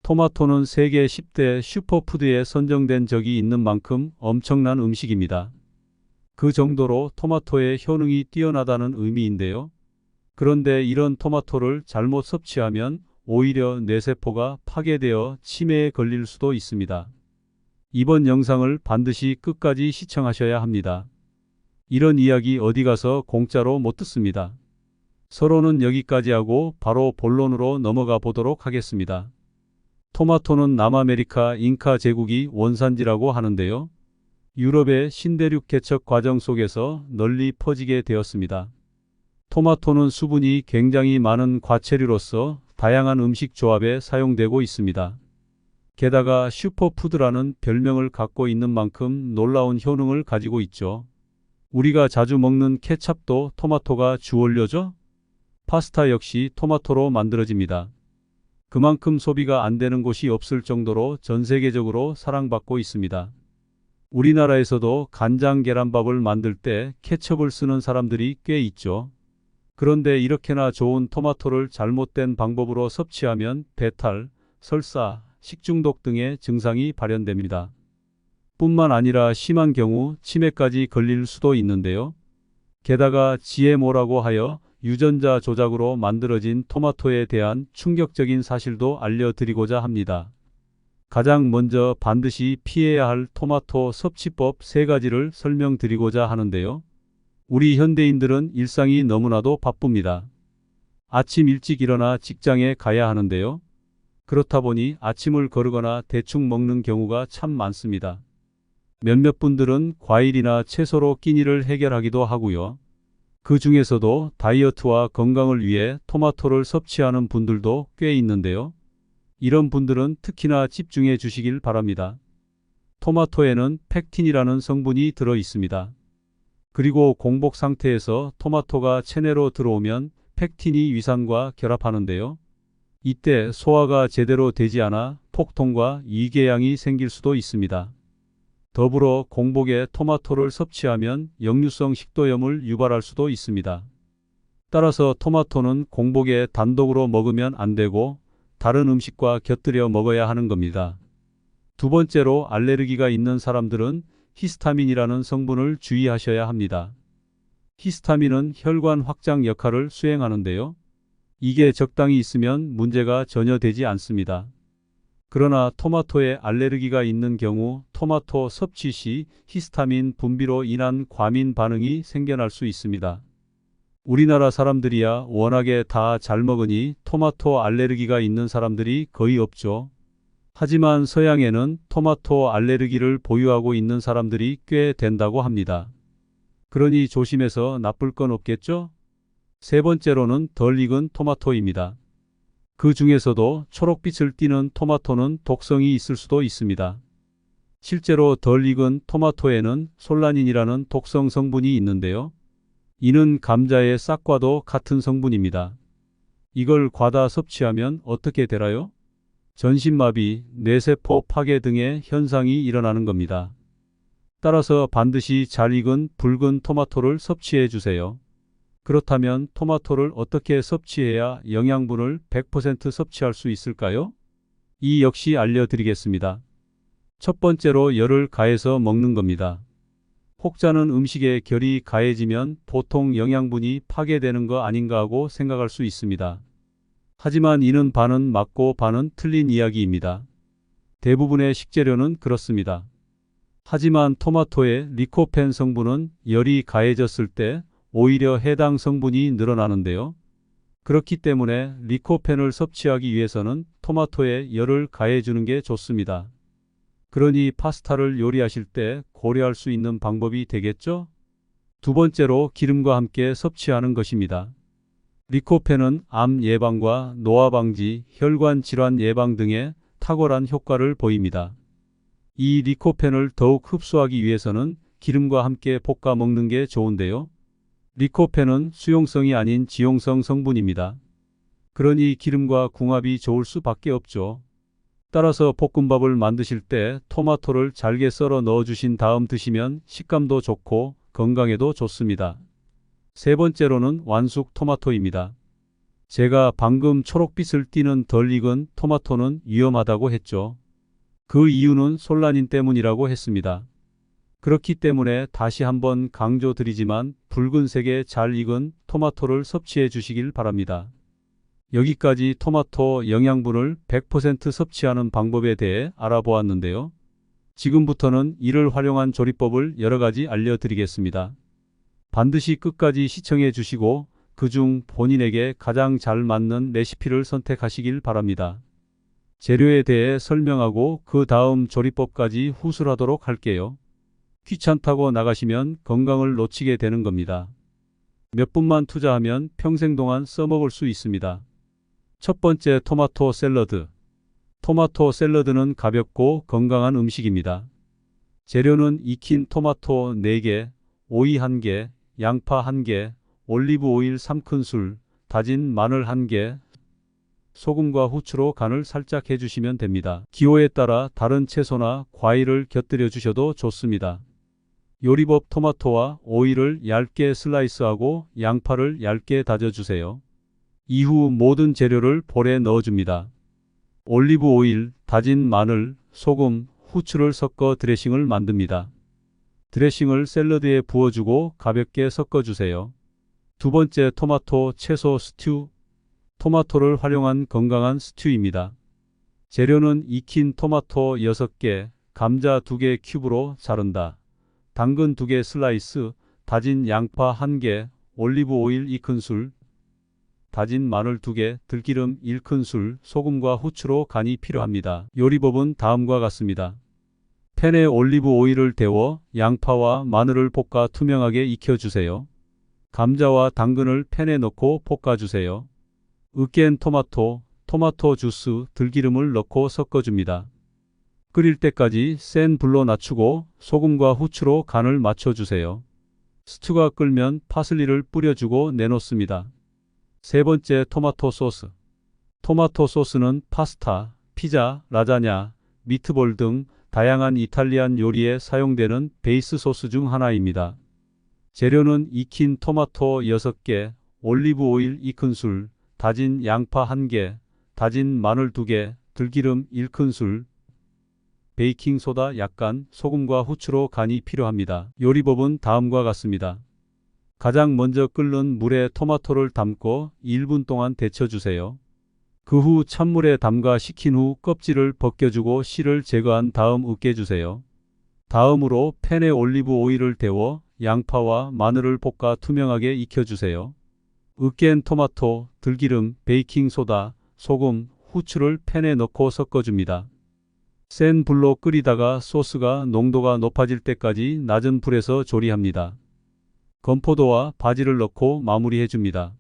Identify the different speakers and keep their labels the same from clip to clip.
Speaker 1: 토마토는 세계 10대 슈퍼푸드에 선정된 적이 있는 만큼 엄청난 음식입니다. 그 정도로 토마토의 효능이 뛰어나다는 의미인데요. 그런데 이런 토마토를 잘못 섭취하면 오히려 뇌세포가 파괴되어 치매에 걸릴 수도 있습니다. 이번 영상을 반드시 끝까지 시청하셔야 합니다. 이런 이야기 어디 가서 공짜로 못 듣습니다. 서론은 여기까지 하고 바로 본론으로 넘어가 보도록 하겠습니다. 토마토는 남아메리카 잉카 제국이 원산지라고 하는데요. 유럽의 신대륙 개척 과정 속에서 널리 퍼지게 되었습니다. 토마토는 수분이 굉장히 많은 과체류로서 다양한 음식 조합에 사용되고 있습니다. 게다가 슈퍼푸드라는 별명을 갖고 있는 만큼 놀라운 효능을 가지고 있죠. 우리가 자주 먹는 케첩도 토마토가 주원료죠? 파스타 역시 토마토로 만들어집니다. 그만큼 소비가 안 되는 곳이 없을 정도로 전 세계적으로 사랑받고 있습니다. 우리나라에서도 간장 계란밥을 만들 때 케첩을 쓰는 사람들이 꽤 있죠. 그런데 이렇게나 좋은 토마토를 잘못된 방법으로 섭취하면 배탈, 설사, 식중독 등의 증상이 발현됩니다. 뿐만 아니라 심한 경우 치매까지 걸릴 수도 있는데요. 게다가 GMO라고 하여 유전자 조작으로 만들어진 토마토에 대한 충격적인 사실도 알려드리고자 합니다. 가장 먼저 반드시 피해야 할 토마토 섭취법 3가지를 설명드리고자 하는데요. 우리 현대인들은 일상이 너무나도 바쁩니다. 아침 일찍 일어나 직장에 가야 하는데요. 그렇다 보니 아침을 거르거나 대충 먹는 경우가 참 많습니다. 몇몇 분들은 과일이나 채소로 끼니를 해결하기도 하고요. 그 중에서도 다이어트와 건강을 위해 토마토를 섭취하는 분들도 꽤 있는데요. 이런 분들은 특히나 집중해 주시길 바랍니다. 토마토에는 펙틴이라는 성분이 들어 있습니다. 그리고 공복 상태에서 토마토가 체내로 들어오면 펙틴이 위산과 결합하는데요. 이때 소화가 제대로 되지 않아 폭통과 이궤양이 생길 수도 있습니다. 더불어 공복에 토마토를 섭취하면 역류성 식도염을 유발할 수도 있습니다. 따라서 토마토는 공복에 단독으로 먹으면 안 되고 다른 음식과 곁들여 먹어야 하는 겁니다. 두 번째로 알레르기가 있는 사람들은 히스타민이라는 성분을 주의하셔야 합니다. 히스타민은 혈관 확장 역할을 수행하는데요. 이게 적당히 있으면 문제가 전혀 되지 않습니다. 그러나 토마토에 알레르기가 있는 경우 토마토 섭취 시 히스타민 분비로 인한 과민 반응이 생겨날 수 있습니다. 우리나라 사람들이야 워낙에 다 잘 먹으니 토마토 알레르기가 있는 사람들이 거의 없죠. 하지만 서양에는 토마토 알레르기를 보유하고 있는 사람들이 꽤 된다고 합니다. 그러니 조심해서 나쁠 건 없겠죠? 세 번째로는 덜 익은 토마토입니다. 그 중에서도 초록빛을 띠는 토마토는 독성이 있을 수도 있습니다. 실제로 덜 익은 토마토에는 솔라닌이라는 독성 성분이 있는데요. 이는 감자의 싹과도 같은 성분입니다. 이걸 과다 섭취하면 어떻게 되나요? 전신마비, 뇌세포 파괴 등의 현상이 일어나는 겁니다. 따라서 반드시 잘 익은 붉은 토마토를 섭취해 주세요. 그렇다면 토마토를 어떻게 섭취해야 영양분을 100% 섭취할 수 있을까요? 이 역시 알려드리겠습니다. 첫 번째로 열을 가해서 먹는 겁니다. 혹자는 음식에 결이 가해지면 보통 영양분이 파괴되는 거 아닌가 하고 생각할 수 있습니다. 하지만 이는 반은 맞고 반은 틀린 이야기입니다. 대부분의 식재료는 그렇습니다. 하지만 토마토의 리코펜 성분은 열이 가해졌을 때 오히려 해당 성분이 늘어나는데요. 그렇기 때문에 리코펜을 섭취하기 위해서는 토마토에 열을 가해주는 게 좋습니다. 그러니 파스타를 요리하실 때 고려할 수 있는 방법이 되겠죠? 두 번째로 기름과 함께 섭취하는 것입니다. 리코펜은 암 예방과 노화 방지, 혈관 질환 예방 등의 탁월한 효과를 보입니다. 이 리코펜을 더욱 흡수하기 위해서는 기름과 함께 볶아 먹는 게 좋은데요. 리코펜은 수용성이 아닌 지용성 성분입니다. 그러니 기름과 궁합이 좋을 수밖에 없죠. 따라서 볶음밥을 만드실 때 토마토를 잘게 썰어 넣어주신 다음 드시면 식감도 좋고 건강에도 좋습니다. 세 번째로는 완숙 토마토입니다. 제가 방금 초록빛을 띠는 덜 익은 토마토는 위험하다고 했죠. 그 이유는 솔라닌 때문이라고 했습니다. 그렇기 때문에 다시 한번 강조드리지만 붉은색에 잘 익은 토마토를 섭취해 주시길 바랍니다. 여기까지 토마토 영양분을 100% 섭취하는 방법에 대해 알아보았는데요. 지금부터는 이를 활용한 조리법을 여러 가지 알려드리겠습니다. 반드시 끝까지 시청해 주시고 그중 본인에게 가장 잘 맞는 레시피를 선택하시길 바랍니다. 재료에 대해 설명하고 그 다음 조리법까지 후술하도록 할게요. 귀찮다고 나가시면 건강을 놓치게 되는 겁니다. 몇 분만 투자하면 평생 동안 써먹을 수 있습니다. 첫 번째, 토마토 샐러드. 토마토 샐러드는 가볍고 건강한 음식입니다. 재료는 익힌 토마토 4개, 오이 1개, 양파 1개, 올리브 오일 3큰술, 다진 마늘 1개, 소금과 후추로 간을 살짝 해주시면 됩니다. 기호에 따라 다른 채소나 과일을 곁들여 주셔도 좋습니다. 요리법, 토마토와 오이를 얇게 슬라이스하고 양파를 얇게 다져주세요. 이후 모든 재료를 볼에 넣어줍니다. 올리브 오일, 다진 마늘, 소금, 후추를 섞어 드레싱을 만듭니다. 드레싱을 샐러드에 부어주고 가볍게 섞어주세요. 두 번째, 토마토 채소 스튜. 토마토를 활용한 건강한 스튜입니다. 재료는 익힌 토마토 6개, 감자 2개 큐브로 자른다. 당근 2개 슬라이스, 다진 양파 1개, 올리브 오일 2큰술, 다진 마늘 2개, 들기름 1큰술, 소금과 후추로 간이 필요합니다. 요리법은 다음과 같습니다. 팬에 올리브 오일을 데워 양파와 마늘을 볶아 투명하게 익혀주세요. 감자와 당근을 팬에 넣고 볶아주세요. 으깬 토마토, 토마토 주스, 들기름을 넣고 섞어줍니다. 끓일 때까지 센 불로 낮추고 소금과 후추로 간을 맞춰주세요. 스튜가 끓면 파슬리를 뿌려주고 내놓습니다. 세 번째, 토마토 소스. 토마토 소스는 파스타, 피자, 라자냐, 미트볼 등 다양한 이탈리안 요리에 사용되는 베이스 소스 중 하나입니다. 재료는 익힌 토마토 6개, 올리브 오일 2큰술, 다진 양파 1개, 다진 마늘 2개, 들기름 1큰술, 베이킹소다 약간, 소금과 후추로 간이 필요합니다. 요리법은 다음과 같습니다. 가장 먼저 끓는 물에 토마토를 담고 1분 동안 데쳐주세요. 그 후 찬물에 담가 식힌 후 껍질을 벗겨주고 씨를 제거한 다음 으깨주세요. 다음으로 팬에 올리브 오일을 데워 양파와 마늘을 볶아 투명하게 익혀주세요. 으깬 토마토, 들기름, 베이킹소다, 소금, 후추를 팬에 넣고 섞어줍니다. 센 불로 끓이다가 소스가 농도가 높아질 때까지 낮은 불에서 조리합니다. 건포도와 바지를 넣고 마무리해줍니다.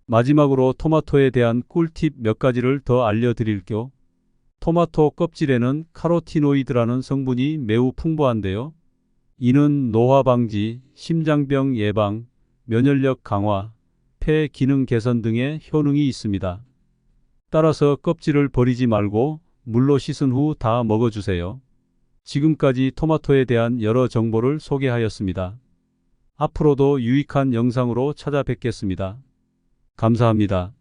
Speaker 1: 마지막으로 토마토에 대한 꿀팁 몇 가지를 더 알려드릴게요. 토마토 껍질에는 카로티노이드라는 성분이 매우 풍부한데요. 이는 노화 방지, 심장병 예방, 면역력 강화, 폐 기능 개선 등의 효능이 있습니다. 따라서 껍질을 버리지 말고 물로 씻은 후 다 먹어주세요. 지금까지 토마토에 대한 여러 정보를 소개하였습니다. 앞으로도 유익한 영상으로 찾아뵙겠습니다. 감사합니다.